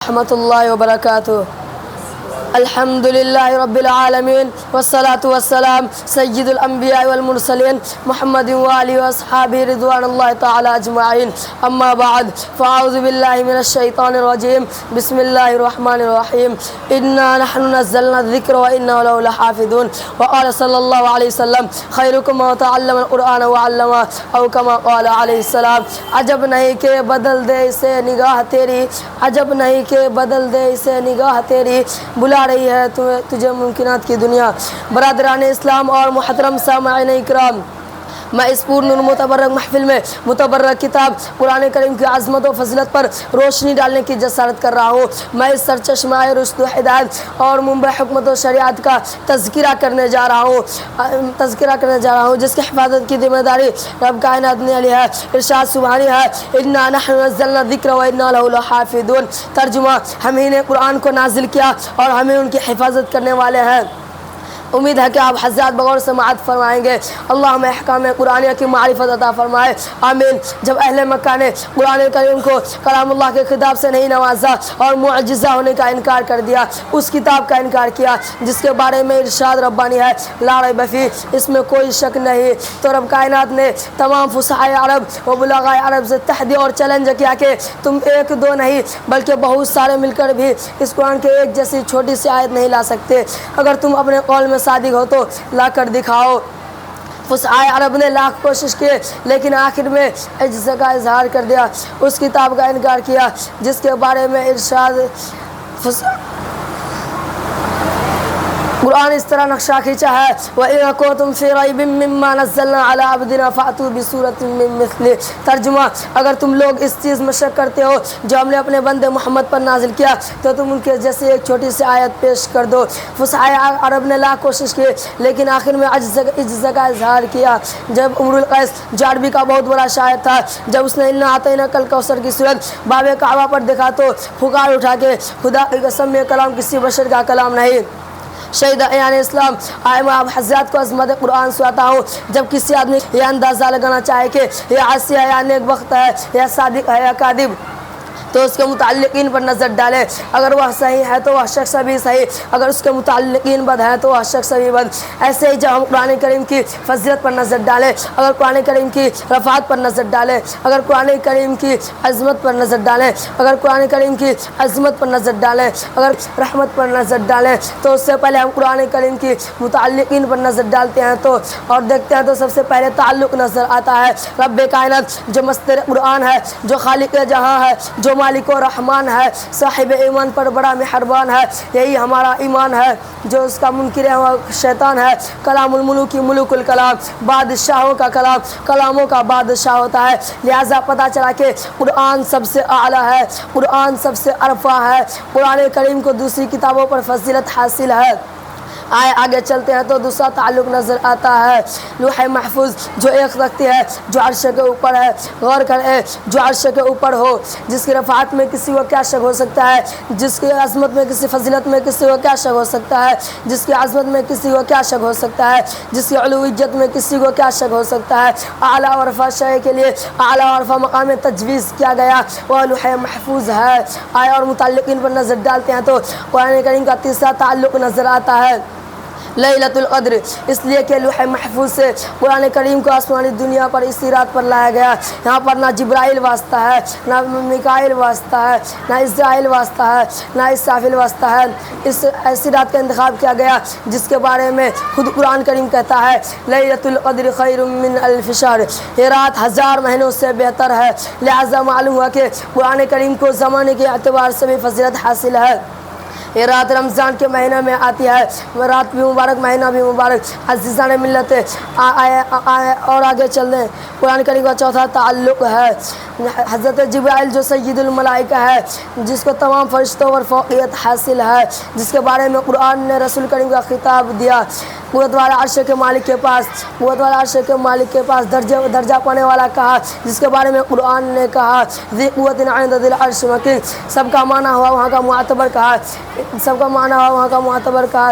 رحمۃ اللہ وبرکاتہ۔ الحمد للہ رب العالمین والصلاة والسلام سید الانبیاء والمرسلین محمد وآلہ واصحابہ رضوان اللہ تعالی اجمعین، اما بعد فاعوذ باللہ من الشیطان الرجیم، بسم اللہ الرحمن الرحیم۔ انا نحن نزلنا الذکر وانا له لحافظون، وقال صلی اللہ علیہ وسلم خیرکم من تعلم القرآن وعلمہ، او کما قال علیہ السلام۔ عجب نہیں کہ بدل دے اسے نگاہ تیری، عجب نہیں کہ بدل دے اسے نگاہ تیری، بلا رہی ہے تجھے ممکنات کی دنیا۔ برادران اسلام اور محترم سامعین اکرام، میں اس پور نور متبرک محفل میں متبرک کتاب قرآن کریم کی عظمت و فضیلت پر روشنی ڈالنے کی جسارت کر رہا ہوں۔ میں اس سرچشمہ رشد و ہدایت اور منبع حکمت و شریعت کا تذکرہ کرنے جا رہا ہوں جس کی حفاظت کی ذمہ داری رب کائنات نے لی ہے۔ ارشاد سبحانی ہے، انا نحن نزلنا الذکر وانا له لحافظون۔ ترجمہ، ہم ہی نے قرآن کو نازل کیا اور ہمیں ان کی حفاظت کرنے والے ہیں۔ امید ہے کہ آپ حضرات بغور سماعت فرمائیں گے۔ اللہم احکام قرآنیہ کی معرفت عطا فرمائے، آمین۔ جب اہل مکہ نے قرآن کریم کو کلام اللہ کے خطاب سے نہیں نوازا اور معجزہ ہونے کا انکار کر دیا، اس کتاب کا انکار کیا جس کے بارے میں ارشاد ربانی ہے، لا ریب فیہ، اس میں کوئی شک نہیں، تو رب کائنات نے تمام فصحائے عرب و بلغائے عرب سے تحدی اور چیلنج کیا کہ تم ایک دو نہیں بلکہ بہت سارے مل کر بھی اس قرآن کے ایک جیسی چھوٹی سی آیت نہیں لا سکتے۔ اگر تم اپنے قول میں صادق ہو تو لا کر دکھاؤ۔ فصحائے عرب نے لاکھ کوشش کیے لیکن آخر میں عجز کا اظہار کر دیا، اس کتاب کا انکار کیا جس کے بارے میں ارشاد قرآن اس طرح نقشہ کھینچا ہے، وَإِن كُنتُمْ فِي رَيْبٍ مِّمَّا نَزَّلْنَا عَلَىٰ عَبْدِنَا فَأْتُوا بِسُورَةٍ مِّن مِّثْلِهِ۔ ترجمہ، اگر تم لوگ اس چیز میں شک کرتے ہو جو ہم نے اپنے بندے محمد پر نازل کیا تو تم ان کے جیسے ایک چھوٹی سی آیت پیش کر دو۔ فصحائے عرب نے لاکھ کوشش کی لیکن آخر میں عجز کا اظہار کیا۔ جب عمر القیس جو عربی کا بہت بڑا شاعر تھا، جب اس نے انا اعطیناک الکوثر کی صورت باب کعبہ پر دیکھا تو پکار اٹھا کہ خدا کی قسم یہ کلام کسی بشر کا کلام نہیں۔ شہید ایان اسلام، میں آپ حضرات کو عظمت قرآن سناتا ہوں۔ جب کسی آدمی یہ اندازہ لگانا چاہے کہ یہ عاصی ہے یا نیک بخت ہے یا صادق ہے یا کاذب، تو اس کے متعلقین پر نظر ڈالے، اگر وہ صحیح ہے تو وہ شخص بھی صحیح، اگر اس کے متعلقین بد ہے تو وہ شخص بھی بد۔ ایسے ہی جب ہم قرآن کریم کی فضیلت پر نظر ڈالیں، اگر قرآن کریم کی رفعت پر نظر ڈالیں، اگر قرآن کریم کی عظمت پر نظر ڈالیں، اگر قرآن کریم کی عظمت پر نظر ڈالیں، اگر رحمت پر نظر ڈالیں، تو اس سے پہلے ہم قرآن کریم کی متعلقین پر نظر ڈالتے ہیں تو اور دیکھتے ہیں تو سب سے پہلے تعلق نظر آتا ہے رب کائنات جو مصدر قرآن ہے، جو خالق جہاں ہے، جو مالک و رحمان ہے، صاحب ایمان پر بڑا مہربان ہے، یہی ہمارا ایمان ہے۔ جو اس کا منکر ہے وہ شیطان ہے۔ کلام الملوک کی ملوک الکلام، بادشاہوں کا کلام کلاموں کا بادشاہ ہوتا ہے، لہٰذا پتہ چلا کہ قرآن سب سے اعلیٰ ہے، قرآن سب سے عرفہ ہے، قرآن کریم کو دوسری کتابوں پر فضیلت حاصل ہے۔ آگے چلتے ہیں تو دوسرا تعلق نظر آتا ہے لوح محفوظ جو ایک تختی ہے جو عرش کے اوپر ہے۔ غور کریں، جو عرش کے اوپر ہو، جس کی رفعت میں کسی کو کیا شک ہو سکتا ہے، جس کی عظمت میں کسی فضیلت میں کسی کو کیا شک ہو سکتا ہے، جس کی عظمت میں کسی کو کیا شک ہو سکتا ہے، جس کی علویت میں کسی کو کیا شک ہو سکتا ہے۔ اعلیٰ و رفع شے کے لیے اعلیٰ و رفع مقام تجویز کیا گیا وہ لوح محفوظ ہے۔ آئے اور متعلقین پر نظر ڈالتے ہیں تو قرآن کریم کا تیسرا تعلق نظر آتا ہے لیلۃ القدر، اس لیے کہ لوح محفوظ سے قرآن کریم کو آسمانی دنیا پر اسی رات پر لایا گیا۔ یہاں پر نہ جبرائیل واسطہ ہے، نہ میکائیل واسطہ ہے، نہ اسرائیل واسطہ ہے، نہ اسرافیل واسطہ ہے۔ اس ایسی رات کا انتخاب کیا گیا جس کے بارے میں خود قرآن کریم کہتا ہے لیلۃ القدر خیر من الف شہر، یہ رات 1000 مہینوں سے بہتر ہے۔ لہٰذا معلوم ہوا کہ قرآن کریم کو زمانے کے اعتبار سے بھی فضیلت حاصل ہے۔ یہ رات رمضان کے مہینہ میں آتی ہے، رات بھی مبارک، مہینہ بھی مبارک۔ عزیزان ملت، اور آگے چل دیں۔ قرآن کریم کا چوتھا تعلق ہے حضرت جبرائیل جو سید الملائکہ ہے، جس کو تمام فرشتوں پر فوقیت حاصل ہے، جس کے بارے میں قرآن نے رسول کریم کا خطاب دیا۔ قوت والا عرش کے مالک کے پاس، قوت والا عرش کے مالک کے پاس درجہ پانے والا کہا، جس کے بارے میں قرآن نے کہا ذی قوت عند ذی العرش مکین۔ سب کا معنی ہوا وہاں کا معتبر کہا، سب کا معنی ہوا وہاں کا معتبر کہا۔